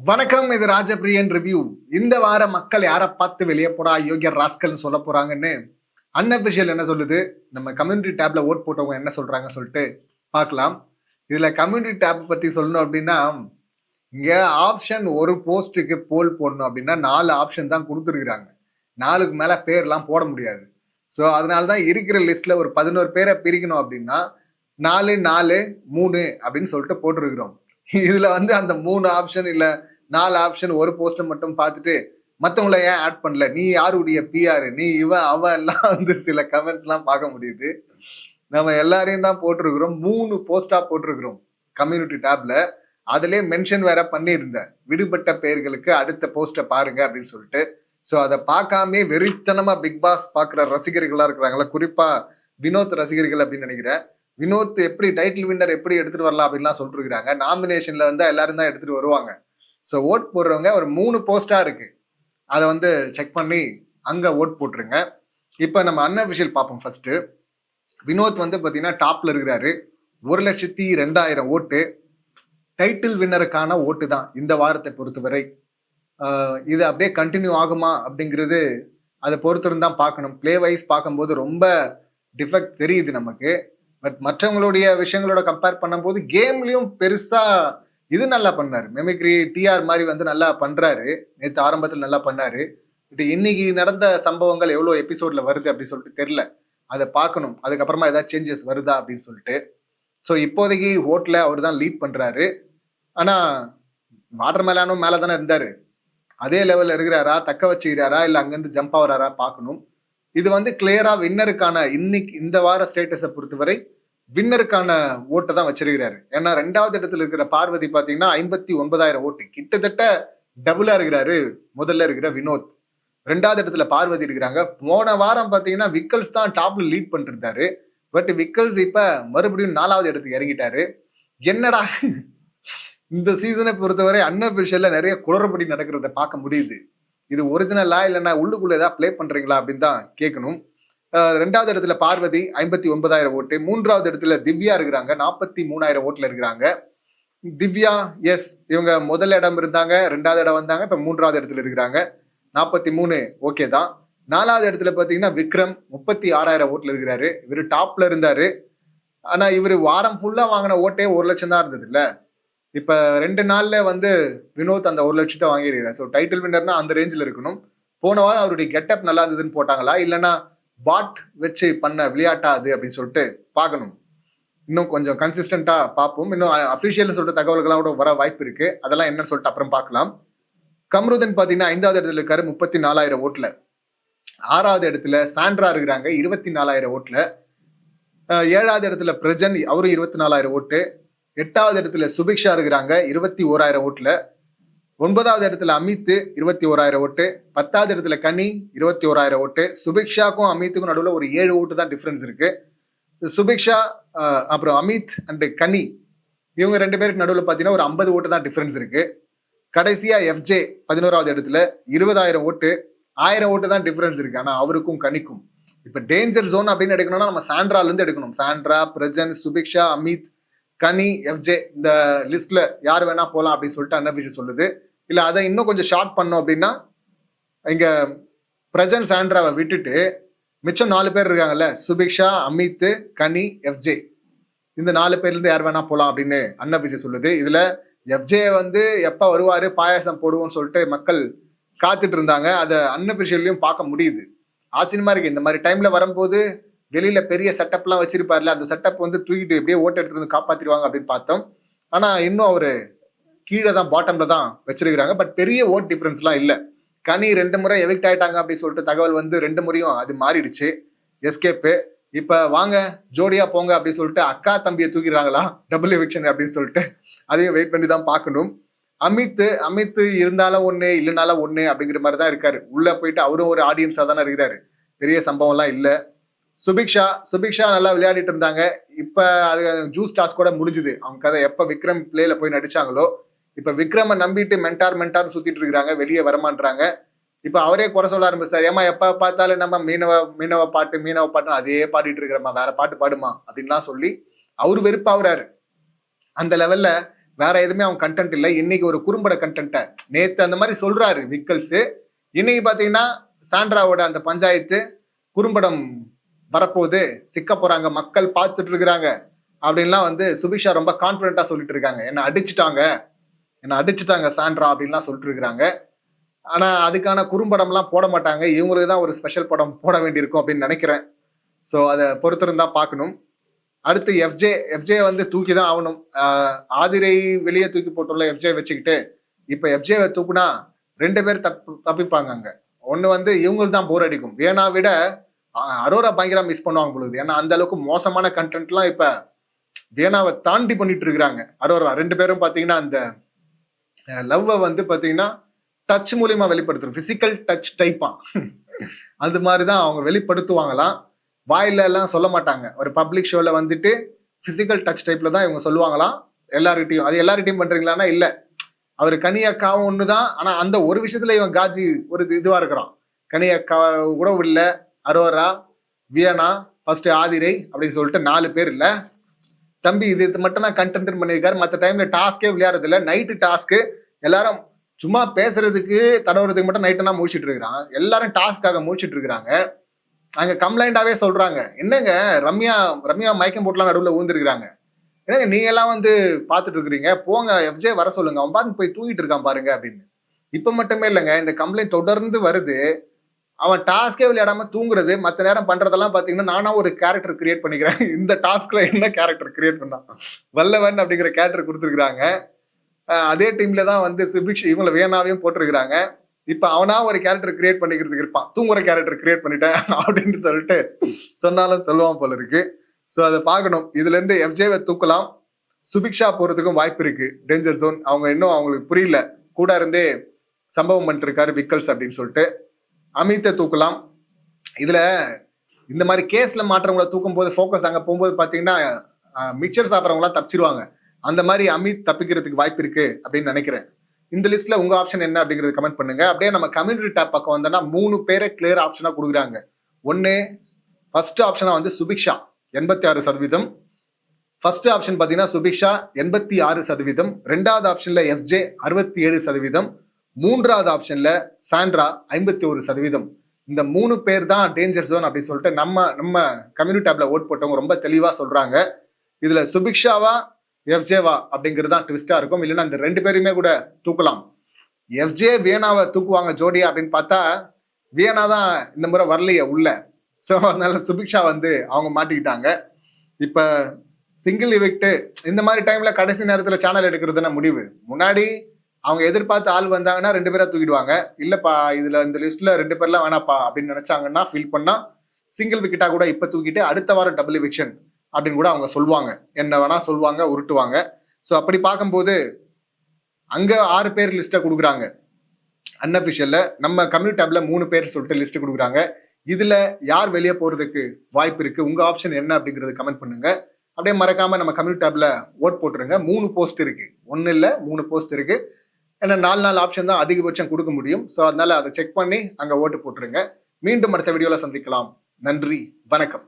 வணக்கம், இது ராஜபிரியன் ரிவ்யூ. இந்த வார மக்கள் யாரை பார்த்து வெளியே போடா யோகியர் ராஸ்கல்னு சொல்ல போறாங்கன்னு அன்அபிஷியல் என்ன சொல்லுது, நம்ம கம்யூனிட்டி டேப்ல ஓட் போட்டவங்க என்ன சொல்றாங்க சொல்லிட்டு பார்க்கலாம். இதுல கம்யூனிட்டி டேப் பத்தி சொல்லணும் அப்படின்னா, இங்க ஆப்ஷன் ஒரு போஸ்ட்டுக்கு போல் போடணும் அப்படின்னா 4 ஆப்ஷன் தான் கொடுத்துருக்குறாங்க. 4க்கு மேல பேர்லாம் போட முடியாது. ஸோ அதனாலதான் இருக்கிற லிஸ்ட்ல ஒரு 11 பேரை பிரிக்கணும் அப்படின்னா 4 4 3 அப்படின்னு சொல்லிட்டு போட்டிருக்கிறோம். இதுல அந்த 3 ஆப்ஷன் இல்ல 4 ஆப்ஷன் ஒரு போஸ்டர் மட்டும் பார்த்துட்டு மற்றவங்கள ஏன் ஆட் பண்ணல, நீ யாருடைய பிஆர், நீ இவன் அவன் எல்லாம் சில கமெண்ட்ஸ் எல்லாம் பார்க்க முடியுது. நம்ம எல்லாரையும் தான் போட்டிருக்கிறோம். 3 போஸ்டா போட்டிருக்கிறோம் கம்யூனிட்டி டேப்ல. அதுலயே மென்ஷன் வேற பண்ணியிருந்தேன், விடுபட்ட பெயர்களுக்கு அடுத்த போஸ்டை பாருங்க அப்படின்னு சொல்லிட்டு. ஸோ அதை பார்க்காமே வெறித்தனமா பிக் பாஸ் பார்க்குற ரசிகர்களா இருக்கிறாங்களா, குறிப்பா வினோத் ரசிகர்கள் அப்படின்னு நினைக்கிறேன். வினோத் எப்படி டைட்டில் வின்னர் எப்படி எடுத்துட்டு வரலாம் அப்படின்லாம் சொல்லிட்டு இருக்காங்க. நாமினேஷன்ல எல்லாரும் தான் எடுத்துட்டு வருவாங்க. ஸோ ஓட் போடுறவங்க ஒரு 3 போஸ்டா இருக்கு, அதை செக் பண்ணி அங்க ஓட் போட்டுருங்க. இப்போ நம்ம அன்அபிஷியல் பார்ப்போம். ஃபர்ஸ்ட் வினோத் பார்த்தீங்கன்னா டாப்ல இருக்கிறாரு, 1,02,000 ஓட்டு. டைட்டில் வின்னருக்கான ஓட்டு தான் இந்த வாரத்தை பொறுத்தவரை. இது அப்படியே கண்டினியூ ஆகுமா அப்படிங்கிறது அதை பொறுத்திருந்தான் பார்க்கணும். பிளே வைஸ் பார்க்கும்போது ரொம்ப டிஃபெக்ட் தெரியுது நமக்கு. பட் மற்றவங்களுடைய விஷயங்களோட கம்பேர் பண்ணும்போது கேம்லயும் பெருசா இது நல்லா பண்ணாரு. மெமிக்ரி டிஆர் மாதிரி நல்லா பண்றாரு. நேற்று ஆரம்பத்தில் நல்லா பண்ணாரு. பட் இன்னைக்கு நடந்த சம்பவங்கள் எவ்வளோ எபிசோட்ல வருது அப்படின்னு சொல்லிட்டு தெரியல, அதை பார்க்கணும். அதுக்கப்புறமா ஏதாவது சேஞ்சஸ் வருதா அப்படின்னு சொல்லிட்டு. ஸோ இப்போதைக்கு ஓட்ல அவர் தான் லீட் பண்றாரு. ஆனா வாட்டர் மேலானும் மேலே தானே இருந்தாரு, அதே லெவல்ல இருக்கிறாரா, தக்க வச்சுக்கிறாரா, இல்லை அங்கேருந்து ஜம்ப் ஆகிறாரா பார்க்கணும். இது கிளியரா வின்னருக்கான இன்னைக்கு இந்த வார ஸ்டேட்டஸை பொறுத்தவரை வின்னருக்கான ஓட்டை தான் வச்சிருக்கிறாரு. ஏன்னா 2வது இடத்துல இருக்கிற பார்வதி பாத்தீங்கன்னா 59,000 ஓட்டு, கிட்டத்தட்ட டபுளா இருக்கிறாரு முதல்ல இருக்கிற வினோத். 2வது இடத்துல பார்வதி இருக்கிறாங்க. போன வாரம் பாத்தீங்கன்னா விக்கல்ஸ் தான் டாப்ல லீட் பண்ணிருந்தாரு. பட் விக்கல்ஸ் இப்ப மறுபடியும் 4வது இடத்துக்கு இறங்கிட்டாரு. என்னடா இந்த சீசனை பொறுத்தவரை அன்அபிஷியல்ல நிறைய குளறுபடி நடக்கிறத பார்க்க முடியுது. இது ஒரிஜினலா இல்லைன்னா உள்ளுக்குள்ள ஏதாவது பிளே பண்றீங்களா அப்படின்னு தான் கேட்கணும். 2வது இடத்துல பார்வதி 59,000 ஓட்டு. 3வது இடத்துல திவ்யா இருக்கிறாங்க, 43,000 ஓட்டுல இருக்கிறாங்க. திவ்யா எஸ், இவங்க முதல் இடம் இருந்தாங்க, 2வது இடம் வந்தாங்க, இப்ப 3வது இடத்துல இருக்கிறாங்க. 43 ஓகே தான். 4வது இடத்துல பாத்தீங்கன்னா விக்ரம் 36,000 ஓட்டுல இருக்கிறாரு. இவரு டாப்ல இருந்தாரு. ஆனா இவரு வாரம் ஃபுல்லா வாங்கின ஓட்டே 1 லட்சம் தான் இருந்தது இல்ல. இப்ப 2 நாள்ல வினோத் அந்த 1 லட்சத்தை வாங்கியிருக்கிறார். ஸோ டைட்டில் வின்னர்னா அந்த ரேஞ்சில் இருக்கணும். போன வாரம் அவருடைய கெட்டப் நல்லா இருந்ததுன்னு போட்டாங்களா, இல்லைன்னா பாட் வச்சு பண்ண விளையாட்டா அது அப்படின்னு சொல்லிட்டு பார்க்கணும். இன்னும் கொஞ்சம் கன்சிஸ்டண்டா பார்ப்போம். இன்னும் அபிஷியல்னு சொல்லிட்டு தகவல்கள்லாம் கூட வர வாய்ப்பு இருக்கு. அதெல்லாம் என்னன்னு சொல்லிட்டு அப்புறம் பார்க்கலாம். கம்ருதன் பாத்தீங்கன்னா 5வது இடத்துல இருக்காரு, 34,000 ஓட்டுல. 6வது இடத்துல சாண்ட்ரா இருக்கிறாங்க, 24,000 ஓட்டுல. 7வது இடத்துல பிரஜன், அவரும் 24,000 ஓட்டு. 8வது இடத்துல சுபிக்ஷா இருக்கிறாங்க, 21,000 ஓட்டுல. 9வது இடத்துல அமித் 21,000 ஓட்டு. 10வது இடத்துல கனி 21,000 ஓட்டு. சுபிக்ஷாக்கும் அமித்துக்கும் நடுவில் ஒரு 7 ஓட்டு தான் டிஃபரன்ஸ் இருக்கு. சுபிக்ஷா அப்புறம் அமித் அண்ட் கனி இவங்க 2 பேருக்கு நடுவில் பார்த்தீங்கன்னா ஒரு 50 ஓட்டு தான் டிஃபரன்ஸ் இருக்கு. கடைசியா எஃப்ஜே 11வது இடத்துல 20,000 ஓட்டு, 1000 ஓட்டு தான் டிஃபரன்ஸ் இருக்கு. ஆனா அவருக்கும் கனிக்கும் இப்ப டேஞ்சர் ஜோன் அப்படின்னு எடுக்கணும்னா நம்ம சாண்ட்ரால இருந்து எடுக்கணும். சாண்ட்ரா, பிரஜன், சுபிக்ஷா, அமித், கனி, எஃப்ஜே, இந்த லிஸ்ட்ல யார் வேணா போலாம் அப்படின்னு சொல்லிட்டு அன்அபிஷியல் சொல்லுது. இல்ல அதை இன்னும் கொஞ்சம் ஷார்ட் பண்ணோம் அப்படின்னா, இங்க பிரஜன் சாண்ட்ராவை விட்டுட்டு மிச்சம் 4 பேர் இருக்காங்கல்ல, சுபிக்ஷா, அமித், கனி, எஃப்ஜே, இந்த 4 பேர்ல இருந்து யார் வேணா போலாம் அப்படின்னு அன்அபிஷியல் சொல்லுது. இதுல எஃப்ஜே எப்ப வருவாரு, பாயாசம் போடுவோம்னு சொல்லிட்டு மக்கள் காத்துட்டு இருந்தாங்க. அதை அன்அபிஷியல்லையும் பார்க்க முடியுது. ஆச்சரியமா இருக்கு. இந்த மாதிரி டைம்ல வரும்போது வெளியில பெரிய செட்டப்லாம் வச்சிருப்பாருல, அந்த செட்டப் தூக்கிட்டு எப்படியே ஓட்டு எடுத்துட்டு வந்து காப்பாத்திடுவாங்க அப்படின்னு பார்த்தோம். ஆனா இன்னும் அவரு கீழே தான், பாட்டம்ல தான் வச்சிருக்கிறாங்க. பட் பெரிய ஓட் டிஃபரன்ஸ்லாம் இல்லை. கனி 2 முறை எவிக்ட் ஆயிட்டாங்க அப்படின்னு சொல்லிட்டு தகவல் 2 முறையும் அது மாறிடுச்சு, எஸ்கேப்பு. இப்ப வாங்க ஜோடியா போங்க அப்படின்னு சொல்லிட்டு அக்கா தம்பியை தூக்கிடுறாங்களா, டபுள் எவிக்ஷன் அப்படின்னு சொல்லிட்டு அதையும் வெயிட் பண்ணி தான் பார்க்கணும். அமித் இருந்தாலும் ஒண்ணு இல்லைனாலும் ஒண்ணு அப்படிங்கிற மாதிரி தான் இருக்காரு. உள்ள போயிட்டு அவரும் ஒரு ஆடியன்ஸா தானே இருக்கிறாரு, பெரிய சம்பவம்லாம் இல்லை. சுபிக்ஷா நல்லா விளையாடிட்டு இருந்தாங்க. இப்ப அது ஜூஸ் டாஸ் கூட முடிஞ்சுது. அவங்க கதை எப்ப விக்ரம் பிளேல போய் நடிச்சாங்களோ, இப்ப விக்ரம நம்பிட்டு மென்டார் சுத்திட்டு இருக்கிறாங்க, வெளியே வரமான்றாங்க. இப்ப அவரே குறை சொல்ல ஆரம்பிச்சாரு, ஏமா எப்ப பார்த்தாலும் நம்ம மீனவ பாட்டு அதே பாடிட்டு இருக்கிறமா, வேற பாட்டு பாடுமா அப்படின்லாம் சொல்லி அவரு வெறுப்பாகிறாரு. அந்த லெவல்ல வேற எதுவுமே அவங்க கண்டென்ட் இல்லை. இன்னைக்கு ஒரு குறும்பட கண்டென்ட்டை நேத்து அந்த மாதிரி சொல்றாரு விக்கல்ஸ். இன்னைக்கு பாத்தீங்கன்னா சாண்ட்ராவோட அந்த பஞ்சாயத்து குறும்படம் வரப்போகுது, சிக்க போறாங்க, மக்கள் பார்த்துட்டு இருக்கிறாங்க அப்படின்லாம் வந்து சுபிக்ஷா ரொம்ப கான்பிடண்டா சொல்லிட்டு இருக்காங்க. என்ன அடிச்சுட்டாங்க சாண்ட்ரா அப்படின்லாம் சொல்லிட்டு இருக்கிறாங்க. ஆனா அதுக்கான குறும்படம்லாம் போட மாட்டாங்க. இவங்களுக்கு தான் ஒரு ஸ்பெஷல் படம் போட வேண்டியிருக்கும் அப்படின்னு நினைக்கிறேன். ஸோ அதை பொறுத்திருந்தா பார்க்கணும். அடுத்து எஃப்ஜே வந்து தூக்கி தான் ஆகணும். ஆதிரை வெளியே தூக்கி போட்டுள்ள எஃப்ஜே வச்சுக்கிட்டு இப்ப எஃப்ஜேவை தூக்குனா 2 பேர் தப்பிப்பாங்க அங்க. ஒண்ணு வந்து இவங்களுக்கு தான் போர் அடிக்கும். வேணா விட அரோரா பயங்கரா மிஸ் பண்ணுவாங்க பொழுது. ஏன்னா அந்த அளவுக்கு மோசமான கண்டென்ட்லாம் இப்ப வேணாவை தாண்டி பண்ணிட்டு இருக்கிறாங்க அரோரா. 2 பேரும் பாத்தீங்கன்னா அந்த லவ்வை வந்து பாத்தீங்கன்னா டச் மூலியமா வெளிப்படுத்தும், பிசிக்கல் டச் டைப்பா அது மாதிரிதான் அவங்க வெளிப்படுத்துவாங்களாம். வாயில எல்லாம் சொல்ல மாட்டாங்க. ஒரு பப்ளிக் ஷோல வந்துட்டு பிசிக்கல் டச் டைப்ல தான் இவங்க சொல்லுவாங்களாம் எல்லார்கிட்டையும். அது எல்லார்கிட்டையும் பண்றீங்களான்னா இல்ல, அவர் கனியக்காவும் ஒண்ணுதான். ஆனா அந்த ஒரு விஷயத்துல இவன் காஜி ஒரு இதுவா இருக்கிறான். கனியக்கா கூட இல்ல, அரோரா, வியனா, ஃபர்ஸ்ட் ஆதிரை அப்படின்னு சொல்லிட்டு 4 பேர் இல்ல தம்பி. இது மட்டும் தான் கண்டென்ட் பண்ணியிருக்காரு. மற்ற டைம்ல டாஸ்கே விளையாடுறது இல்ல. நைட்டு டாஸ்க்கு எல்லாரும் சும்மா பேசுறதுக்கு தடவுறதுக்கு மட்டும் நைட்டெல்லாம் முடிச்சுட்டு இருக்கிறான். எல்லாரும் டாஸ்க்காக முடிச்சுட்டு இருக்கிறாங்க. அங்க கம்ப்ளைண்டாவே சொல்றாங்க, என்னங்க ரம்யா மயக்கம் போட்டுலாம் நடுவில் ஊந்துருக்காங்க, என்னங்க நீங்க எல்லாம் வந்து பாத்துட்டு இருக்கிறீங்க, போங்க எஃப்ஜே வர சொல்லுங்க, அவன் பாருங்க போய் தூங்கிட்டு இருக்கான் பாருங்க அப்படின்னு. இப்ப மட்டுமே இல்லைங்க, இந்த கம்ப்ளைண்ட் தொடர்ந்து வருது. அவன் டாஸ்கே விளையாடாம தூங்குறது, மத்த நேரம் பண்றதெல்லாம் பாத்தீங்கன்னா நானா ஒரு கேரக்டர் கிரியேட் பண்ணிக்கிறேன். இந்த டாஸ்க்ல என்ன கேரக்டர் கிரியேட் பண்ணா வல்லவன் அப்படிங்கிற கேரக்டர் கொடுத்துருக்காங்க. அதே டீம்ல தான் வந்து சுபிக்ஷா இவங்களை வேணாவையும் போட்டிருக்கிறாங்க. இப்ப அவனா ஒரு கேரக்டர் கிரியேட் பண்ணிக்கிறதுக்கு இருப்பான், தூங்குற கேரக்டர் கிரியேட் பண்ணிட்டேன் அப்படின்னு சொல்லிட்டு சொன்னாலும் சொல்லுவான் போல இருக்கு. சோ அதை பார்க்கணும். இதுல இருந்து எஃப்ஜேவை தூக்கலாம், சுபிக்ஷா போறதுக்கும் வாய்ப்பு இருக்கு. டேஞ்சர் ஜோன் அவங்க இன்னும் அவங்களுக்கு புரியல, கூட இருந்தே சம்பவம் பண்ணிட்டு இருக்காரு விக்கல்ஸ் அப்படின்னு சொல்லிட்டு. அமித்தை தூக்கலாம். இதுல இந்த மாதிரி கேஸ்ல மாற்றவங்களை தூக்கும் போது போக்கஸ் அங்க போகும்போது பாத்தீங்கன்னா மிக்சர் சாப்பிட்றவங்களாம் தப்பிச்சிருவாங்க. அந்த மாதிரி அமித் தப்பிக்கிறதுக்கு வாய்ப்பு இருக்கு அப்படின்னு நினைக்கிறேன். இந்த லிஸ்ட்ல உங்க ஆப்ஷன் என்ன அப்படிங்கறது கமெண்ட் பண்ணுங்க. அப்படியே நம்ம கம்யூனிட்டி டேப் பக்கம் வந்தோம்னா 3 பேரை கிளியர் ஆப்ஷனா கொடுக்குறாங்க. ஒன்னு ஃபர்ஸ்ட் ஆப்ஷனா வந்து சுபிக்ஷா 86%. ஃபர்ஸ்ட் ஆப்ஷன் பாத்தீங்கன்னா சுபிக்ஷா 86%. ரெண்டாவது ஆப்ஷன்ல எஃப்ஜே 67%. மூன்றாவது ஆப்ஷன்ல சாண்ட்ரா 51%. இந்த 3 பேர் தான் டேஞ்சர் ஜோன் அப்படின்னு சொல்லிட்டு நம்ம கம்யூனிட்டி டேப்ல ஓட் போட்டவங்க ரொம்ப தெளிவா சொல்றாங்க. இதுல சுபிக்ஷாவா எஃப்ஜேவா அப்படிங்கிறது தான் ட்விஸ்டா இருக்கும். இல்லைன்னா இந்த 2 பேருமே கூட தூக்கலாம். எஃப்ஜே வியனாவை தூக்குவாங்க ஜோடியா அப்படின்னு பார்த்தா வியனா தான் இந்த முறை வரலையே உள்ள. ஸோ அதனால சுபிக்ஷா வந்து அவங்க மாட்டிக்கிட்டாங்க. இப்ப சிங்கிள் இவிக்ட் இந்த மாதிரி டைம்ல கடைசி நேரத்துல சேனல் எடுக்கிறதுனா முடிவு. முன்னாடி அவங்க எதிர்பார்த்து ஆள் வந்தாங்கன்னா 2 பேரா தூக்கிடுவாங்க. இல்லப்பா இதுல இந்த லிஸ்ட்ல 2 பேர்லாம் வேணாப்பா அப்படின்னு நினைச்சாங்கன்னா ஃபீல் பண்ணா சிங்கிள் விக்கெட்டா கூட இப்ப தூக்கிட்டு அடுத்த வாரம் டபுள் எவிக்ஷன் அப்படின்னு கூட அவங்க சொல்லுவாங்க. என்ன வேணா சொல்லுவாங்க, உருட்டுவாங்க. ஸோ அப்படி பார்க்கும்போது அங்க 6 பேர் லிஸ்ட்டை கொடுக்குறாங்க அன்அஃபிஷியல்ல. நம்ம கம்யூனிட்டி டேப்ல 3 பேர் சொல்லிட்டு லிஸ்ட் கொடுக்குறாங்க. இதுல யார் வெளியே போறதுக்கு வாய்ப்பு இருக்கு, உங்க ஆப்ஷன் என்ன அப்படிங்கறது கமெண்ட் பண்ணுங்க. அப்படியே மறக்காம நம்ம கம்யூனிட்டி டேப்ல ஓட் போட்டுருங்க. 3 போஸ்ட் இருக்கு, 1 இல்ல 3 போஸ்ட் இருக்கு. ஏன்னா 4 ஆப்ஷன் தான் அதிகபட்சம் கொடுக்க முடியும். ஸோ அதனால அதை செக் பண்ணி அங்க ஓட்டு போட்டுருங்க. மீண்டும் அடுத்த வீடியோல சந்திக்கலாம். நன்றி, வணக்கம்.